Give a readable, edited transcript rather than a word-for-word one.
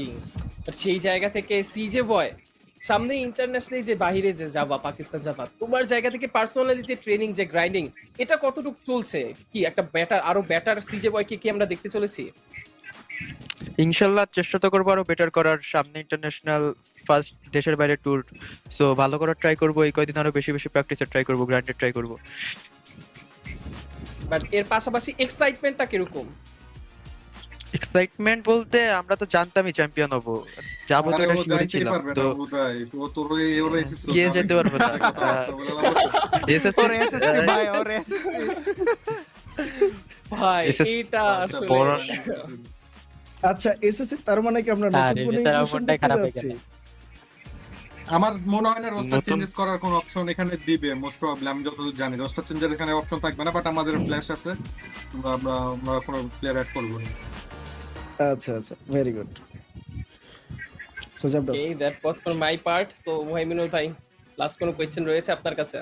But সেই জায়গা থেকে সিজে বয় সামনে ইন্টারন্যাশনালি যে বাইরে যে যাবা পাকিস্তান যাবা তোমার জায়গা থেকে পার্সোনালি যে ট্রেনিং যে গ্রাইন্ডিং এটা কতটুকু চলছে কি একটা ব্যাটার আরো ব্যাটার সিজে বয় কি আমরা দেখতে চলেছি ইনশাল্লাহ চেষ্টা তো করবো আরো বেটার করার, সামনে ইন্টারন্যাশনাল ফার্স্ট দেশের বাইরে ট্যুর, সো ভালো করার ট্রাই করবো। এই কয়দিন আরো বেশি বেশি প্র্যাকটিসের ট্রাই করবো, গ্রাইন্ডের ট্রাই করবো। বাট এর পাশাপাশি এক্সাইটমেন্টটা কিরকম এক্সাইটমেন্ট বলতে আমরা তো জানতামই চ্যাম্পিয়ন হবো, যাবো তো আরে এটা ও শিওরই যাইতেই ছিলাম। পারবে তো না বোধহয়, ও তোর ওর এসএসসি কে যেতে পারবে না? ওর এসএসসি ভাই, ওর এসএসসি। ভাই SS এটা আসলে পড়ার- আচ্ছা এসএসসি তার মানে কি আমরা নতুন কোনো রেজিস্টার ইনক্লুশন মনটাই করতে খারাপ হয়ে যাচ্ছি? গেল। আমার মনে হয় না রোস্টার নতুন- চেঞ্জেস করার কোনো অপশন এখানে দিবে, মোস্ট প্রবাবলি। আমি যতদূর জানি রোস্টার চেঞ্জের এখানে অপশন থাকবে না, বাট আমাদের ফ্ল্যাশ আছে, আমরা কোনো প্লেয়ার অ্যাড করবো না। আচ্ছা আচ্ছা, ভেরি গুড। সো জবরদস্ত। Okay, that was for my part. So, Muhaiminul ভাই, লাস্ট কোনো কোয়েশ্চেন রয়েছে আপনার কাছে?